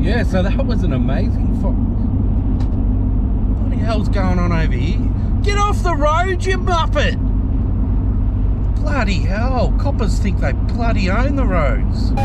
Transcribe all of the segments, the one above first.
Yeah, so that was an amazing what the hell's going on over here? Get off the road, you muppet! Bloody hell, coppers think they bloody own the roads. Woo.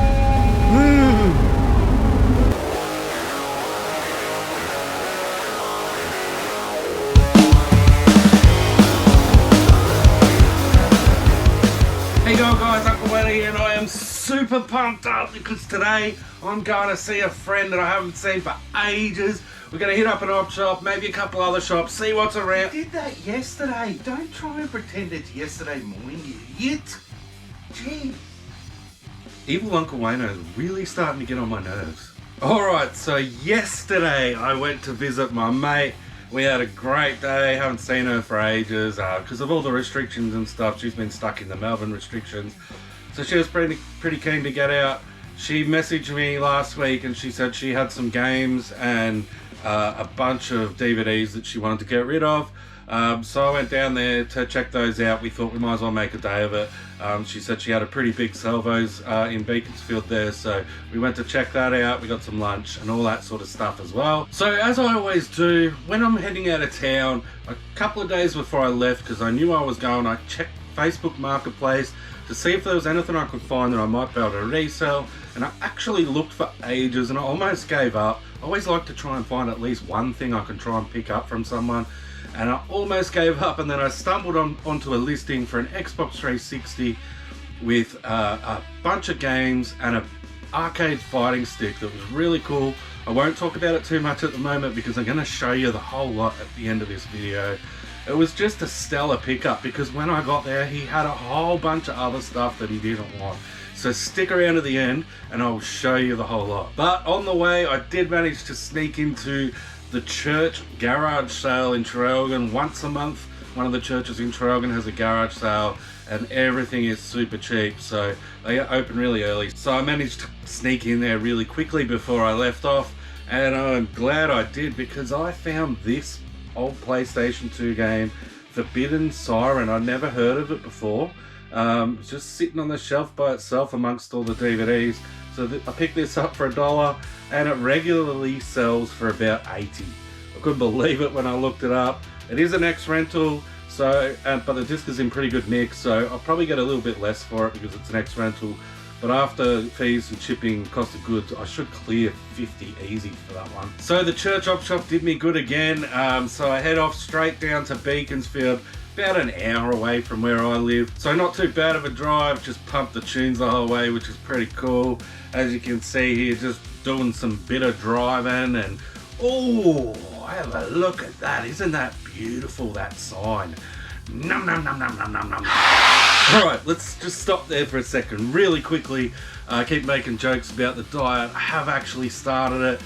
Hey guys, Uncle Wayno here, and I am super pumped up because today I'm going to see a friend that I haven't seen for ages. We're going to hit up an op shop, maybe a couple other shops, see what's around. I did that yesterday. Don't try and pretend it's yesterday morning, you idiot. Gee. Evil Uncle Wayno is really starting to get on my nerves. Alright, so yesterday I went to visit my mate. We had a great day, haven't seen her for ages because of all the restrictions and stuff. She's been stuck in the Melbourne restrictions. So she was pretty keen to get out. She messaged me last week and she said she had some games and a bunch of DVDs that she wanted to get rid of. So I went down there to check those out. We thought we might as well make a day of it. She said she had a pretty big Salvos in Beaconsfield there, so we went to check that out. We got some lunch and all that sort of stuff as well. So as I always do, when I'm heading out of town, a couple of days before I left, because I knew I was going, I checked Facebook Marketplace to see if there was anything I could find that I might be able to resell. And I actually looked for ages and I almost gave up. I always like to try and find at least one thing I can try and pick up from someone. And I almost gave up, and then I stumbled onto a listing for an Xbox 360 with a bunch of games and an arcade fighting stick that was really cool. I won't talk about it too much at the moment because I'm going to show you the whole lot at the end of this video. It was just a stellar pickup because when I got there, he had a whole bunch of other stuff that he didn't want. So stick around to the end and I'll show you the whole lot. But on the way, I did manage to sneak into the church garage sale in Traralgon. Once a month, one of the churches in Traralgon has a garage sale and everything is super cheap, so they open really early. So I managed to sneak in there really quickly before I left off, and I'm glad I did because I found this old PlayStation 2 game, Forbidden Siren. I'd never heard of it before. It's just sitting on the shelf by itself amongst all the DVDs. So I picked this up for $1 and it regularly sells for about 80. I couldn't believe it when I looked it up. It is an ex-rental, so but the disc is in pretty good nick, so I'll probably get a little bit less for it because it's an ex-rental. But after fees and shipping, cost of goods, I should clear 50 easy for that one. So the church op shop did me good again. So I head off straight down to Beaconsfield, about an hour away from where I live. So not too bad of a drive, just pumped the tunes the whole way, which is pretty cool. As you can see here, just doing some bit of driving and, oh, have a look at that. Isn't that beautiful, that sign? Num, num, num, num, num, num, num. All right, let's just stop there for a second really quickly. I keep making jokes about the diet. I have actually started it.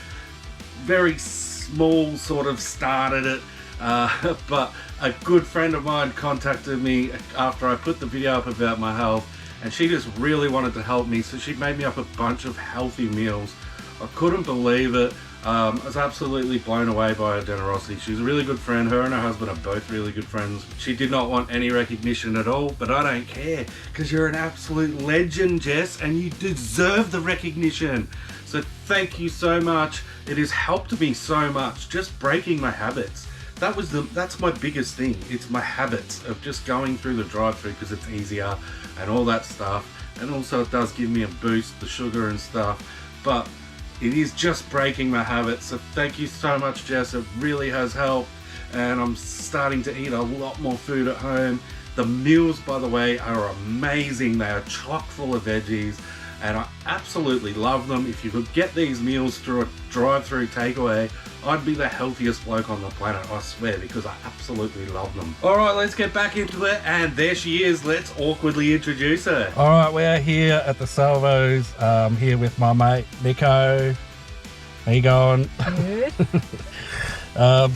Very small sort of started it. But a good friend of mine contacted me after I put the video up about my health, and she just really wanted to help me, so she made me up a bunch of healthy meals. I couldn't believe it. I was absolutely blown away by her generosity. She's a really good friend. Her and her husband are both really good friends. She did not want any recognition at all, but I don't care because you're an absolute legend, Jess, and you deserve the recognition. So thank you so much. It has helped me so much, just breaking my habits. That's my biggest thing. It's my habits of just going through the drive-through because it's easier and all that stuff. And also it does give me a boost, the sugar and stuff. But it is just breaking my habits. So thank you so much, Jess. It really has helped. And I'm starting to eat a lot more food at home. The meals, by the way, are amazing. They are chock full of veggies. And I absolutely love them. If you could get these meals through a drive-through takeaway, I'd be the healthiest bloke on the planet, I swear, because I absolutely love them. All right, let's get back into it. And there she is. Let's awkwardly introduce her. All right, we are here at the Salvos, here with my mate, Nico. How you going? Good.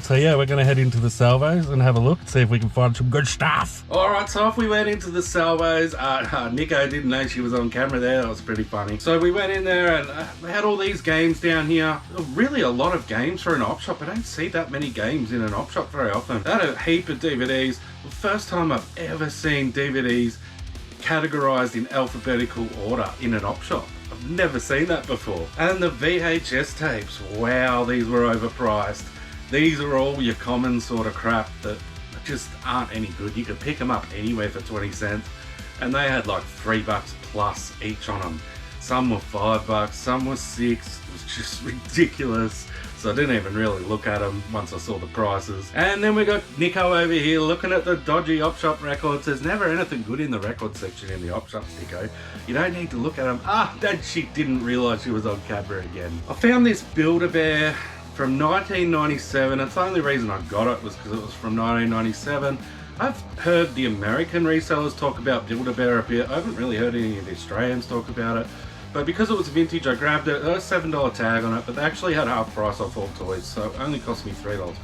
So yeah, we're going to head into the Salvos and have a look, see if we can find some good stuff. All right, so off we went into the Salvos. Nico didn't know she was on camera there. That was pretty funny. So we went in there and they had all these games down here. Really a lot of games for an op shop. I don't see that many games in an op shop very often. They had a heap of DVDs. The first time I've ever seen DVDs categorized in alphabetical order in an op shop. I've never seen that before. And the VHS tapes, wow, these were overpriced. These are all your common sort of crap that just aren't any good. You could pick them up anywhere for 20 cents, and they had like $3 plus each on them. Some were $5, some were $6. It was just ridiculous. So I didn't even really look at them once I saw the prices. And then we got Nico over here looking at the dodgy op shop records. There's never anything good in the record section in the op shop, Nico. You don't need to look at them. That chick didn't realise she was on camera again. I found this Build-A-Bear from 1997. It's the only reason I got it was because it was from 1997. I've heard the American resellers talk about Build-A-Bear a bit. I haven't really heard any of the Australians talk about it. But because it was vintage, I grabbed it. There was a $7 tag on it, but they actually had half price off all toys, so it only cost me $3.50.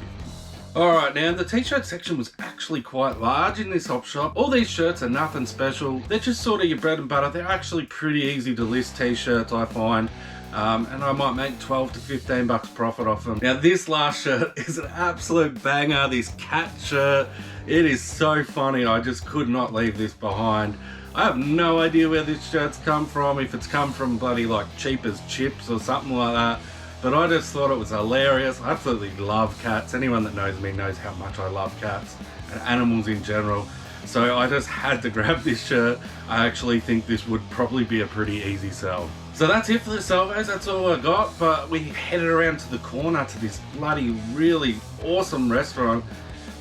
Alright, now the t-shirt section was actually quite large in this op shop. All these shirts are nothing special. They're just sort of your bread and butter. They're actually pretty easy to list t-shirts, I find. And I might make 12 to 15 bucks profit off them. Now this last shirt is an absolute banger, this cat shirt. It is so funny, I just could not leave this behind. I have no idea where this shirt's come from, if it's come from bloody like Cheap as Chips or something like that. But I just thought it was hilarious. I absolutely love cats. Anyone that knows me knows how much I love cats and animals in general. So I just had to grab this shirt. I actually think this would probably be a pretty easy sell. So that's it for the salvos, that's all I got. But we headed around to the corner to this bloody really awesome restaurant.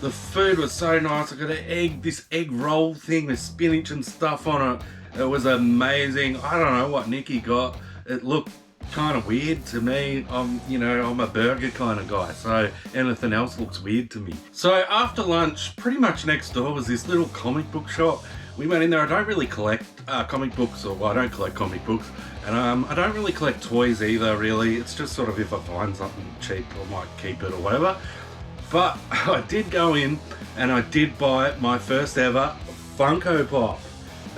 The food was so nice. I got this egg roll thing with spinach and stuff on it. It was amazing. I don't know what Nikki got. It looked kind of weird to me. I'm a burger kind of guy, so anything else looks weird to me. So after lunch, pretty much next door was this little comic book shop. We went in there. I don't really collect comic books, I don't collect comic books, and I don't really collect toys either, really. It's just sort of if I find something cheap, I might keep it or whatever. But I did go in and I did buy my first ever Funko Pop.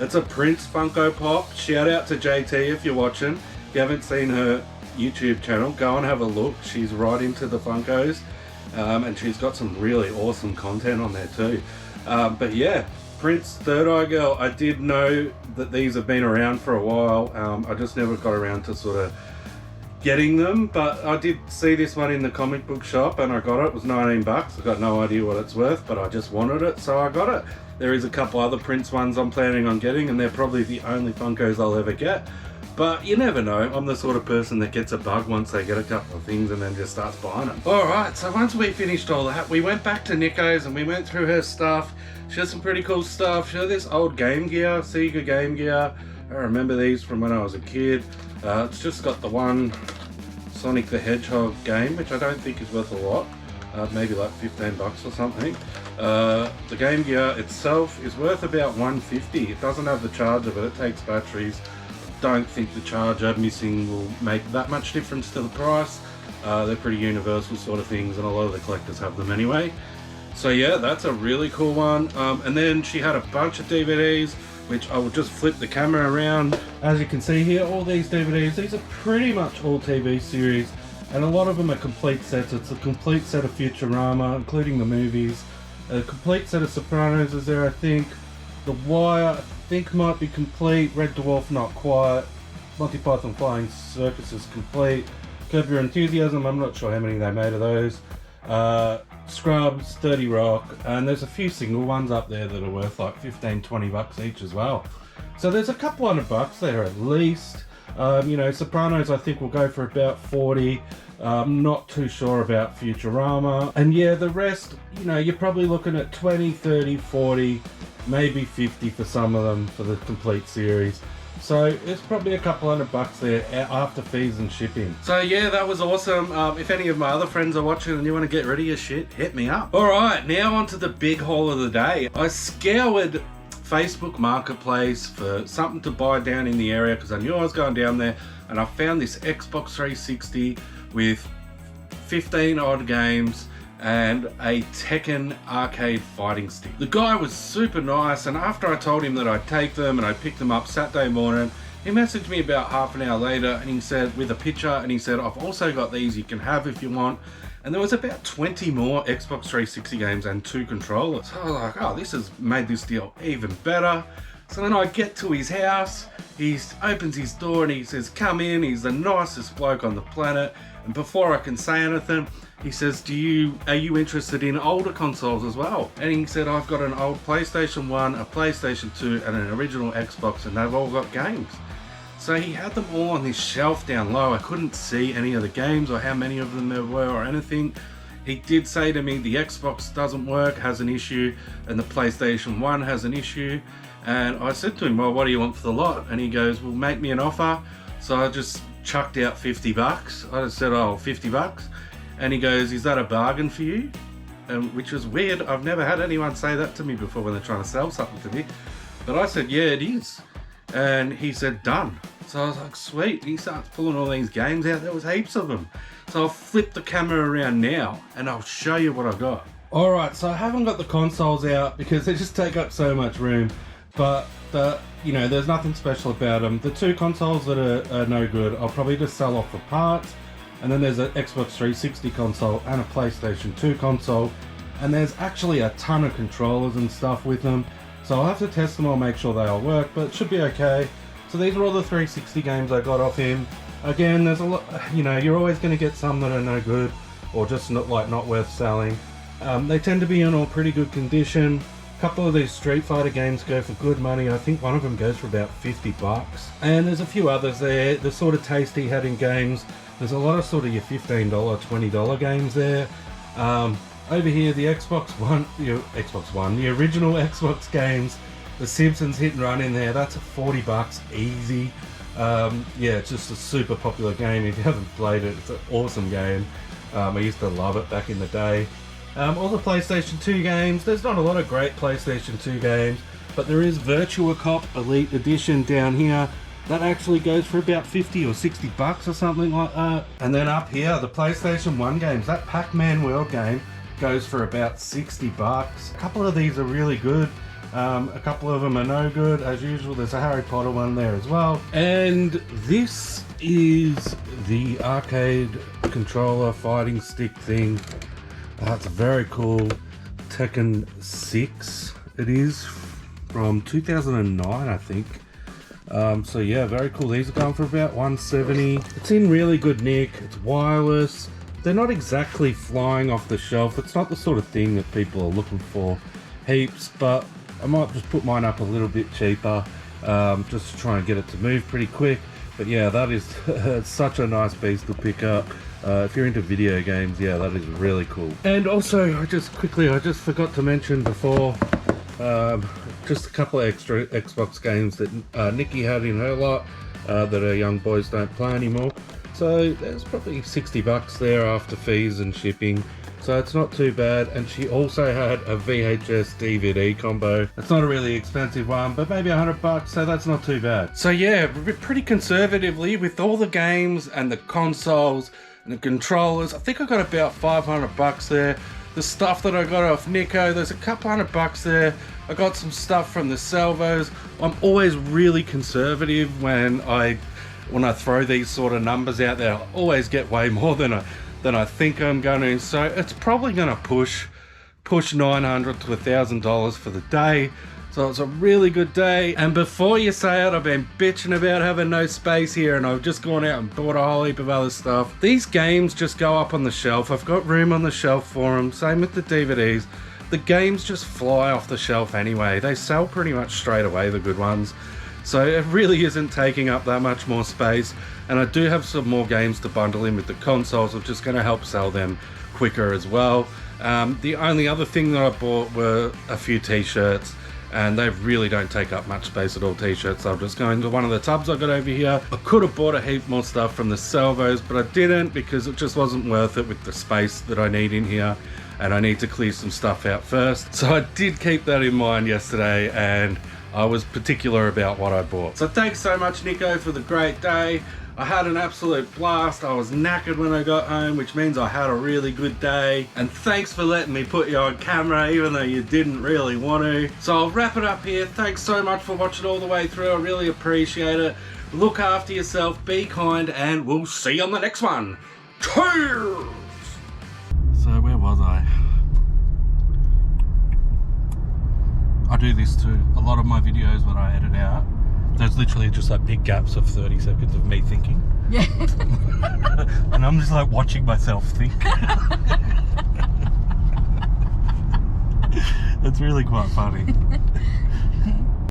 It's a Prince Funko Pop. Shout out to JT if you're watching. If you haven't seen her YouTube channel, go and have a look. She's right into the Funkos, and she's got some really awesome content on there too. But yeah, Prince Third Eye Girl. I did know that these have been around for a while. I just never got around to sort of getting them, but I did see this one in the comic book shop and I got it. It was 19 bucks. I got no idea what it's worth, but I just wanted it, so I got it. There is a couple other Prince ones I'm planning on getting, and they're probably the only Funkos I'll ever get. But you never know. I'm the sort of person that gets a bug once they get a couple of things and then just starts buying them. Alright, so once we finished all that, we went back to Nico's and we went through her stuff. She had some pretty cool stuff. She had this old Game Gear, Sega Game Gear. I remember these from when I was a kid. It's just got the one Sonic the Hedgehog game, which I don't think is worth a lot. Maybe like 15 bucks or something. The Game Gear itself is worth about $150. It doesn't have the charger, but it takes batteries. Don't think the charger missing will make that much difference to the price. They're pretty universal sort of things, and a lot of the collectors have them anyway. So yeah, that's a really cool one. And then she had a bunch of DVDs, which I will just flip the camera around. As you can see here, all these DVDs, these are pretty much all TV series, and a lot of them are complete sets. It's a complete set of Futurama, including the movies. A complete set of Sopranos is there, I think. The Wire, I think, might be complete. Red Dwarf, not quite. Monty Python Flying Circus is complete. Curb Your Enthusiasm, I'm not sure how many they made of those. Scrubs, 30 Rock, and there's a few single ones up there that are worth like 15-20 bucks each as well. So there's a couple $100 there at least. Sopranos I think will go for about 40. Not too sure about Futurama. And yeah, the rest, you're probably looking at 20, 30, 40, maybe 50 for some of them for the complete series. So it's probably a couple $100 there after fees and shipping. So yeah, that was awesome. If any of my other friends are watching and you want to get rid of your shit, hit me up. Alright, now on to the big haul of the day. I scoured Facebook Marketplace for something to buy down in the area because I knew I was going down there, and I found this Xbox 360 with 15 odd games and a Tekken arcade fighting stick. The guy was super nice, and after I told him that I'd take them and I picked them up Saturday morning, he messaged me about half an hour later and he said, with a picture, and he said, I've also got these you can have if you want. And there was about 20 more Xbox 360 games and 2 controllers. So I was like, oh, this has made this deal even better. So then I get to his house, he opens his door and he says, come in, he's the nicest bloke on the planet. And before I can say anything, he says, are you interested in older consoles as well? And he said, I've got an old PlayStation 1, a PlayStation 2 and an original Xbox, and they've all got games. So he had them all on this shelf down low. I couldn't see any of the games or how many of them there were or anything. He did say to me the Xbox doesn't work, has an issue, and the PlayStation 1 has an issue. And I said to him, well, what do you want for the lot? And he goes, well, make me an offer. So I just chucked out 50 bucks. I just said, oh, 50 bucks. And he goes, is that a bargain for you? Which was weird. I've never had anyone say that to me before when they're trying to sell something to me. But I said, yeah, it is. And he said, done. So I was like, sweet. And he starts pulling all these games out. There was heaps of them. So I'll flip the camera around now and I'll show you what I got. All right, so I haven't got the consoles out because they just take up so much room. But there's nothing special about them. The two consoles that are no good, I'll probably just sell off for parts. And then there's an Xbox 360 console and a PlayStation 2 console. And there's actually a ton of controllers and stuff with them. So I'll have to test them all, make sure they all work, but it should be okay. So these are all the 360 games I got off him. Again, there's a lot, you're always going to get some that are no good or just not worth selling. They tend to be in all pretty good condition. A couple of these Street Fighter games go for good money. I think one of them goes for about 50 bucks. And there's a few others there. The sort of taste he had in games. There's a lot of sort of your $15, $20 games there. Over here, the Xbox One, the original Xbox games, the Simpsons Hit and Run in there, that's 40 bucks easy. Yeah, it's just a super popular game. If you haven't played it, it's an awesome game. I used to love it back in the day. All the PlayStation 2 games, there's not a lot of great PlayStation 2 games, but there is Virtua Cop Elite Edition down here. That actually goes for about 50 or 60 bucks or something like that. And then up here, the PlayStation 1 games, that Pac-Man World game goes for about 60 bucks. A couple of these are really good. A couple of them are no good. As usual, there's a Harry Potter one there as well. And this is the arcade controller fighting stick thing. It's very cool. Tekken 6 it is, from 2009 I think. So yeah, very cool. These are going for about 170. It's in really good nick. It's wireless. They're not exactly flying off the shelf. It's not the sort of thing that people are looking for heaps, but I might just put mine up a little bit cheaper, just to try and get it to move pretty quick. But yeah, that is such a nice piece to pick up. If you're into video games, yeah, that is really cool. And also, I just forgot to mention before, just a couple of extra Xbox games that Nikki had in her lot that her young boys don't play anymore. So there's probably 60 bucks there after fees and shipping. So it's not too bad. And she also had a VHS DVD combo. It's not a really expensive one, but maybe 100 bucks, so that's not too bad. So yeah, pretty conservatively with all the games and the consoles and the controllers, I think I got about 500 bucks there. The stuff that I got off Nico, there's a couple $100 there. I got some stuff from the salvos. I'm always really conservative when I throw these sort of numbers out there. I always get way more than I think I'm going to. So it's probably going to push $900 to $1,000 for the day. So it's a really good day. And before you say it, I've been bitching about having no space here, and I've just gone out and bought a whole heap of other stuff. These games just go up on the shelf. I've got room on the shelf for them. Same with the DVDs. The games just fly off the shelf anyway. They sell pretty much straight away, the good ones. So it really isn't taking up that much more space. And I do have some more games to bundle in with the consoles, which is going to help sell them quicker as well. The only other thing that I bought were a few T-shirts, and they really don't take up much space at all, T-shirts. I'll just go into one of the tubs I got over here. I could have bought a heap more stuff from the salvos, but I didn't because it just wasn't worth it with the space that I need in here, and I need to clear some stuff out first. So I did keep that in mind yesterday, and I was particular about what I bought. So thanks so much, Nico, for the great day. I had an absolute blast. I was knackered when I got home, which means I had a really good day. And thanks for letting me put you on camera, even though you didn't really want to. So I'll wrap it up here. Thanks so much for watching all the way through. I really appreciate it. Look after yourself, be kind, and we'll see you on the next one. Cheers! So where was I? I do this too. A lot of my videos when I edit out, there's literally just like big gaps of 30 seconds of me thinking. Yeah. And I'm just like watching myself think. It's really quite funny.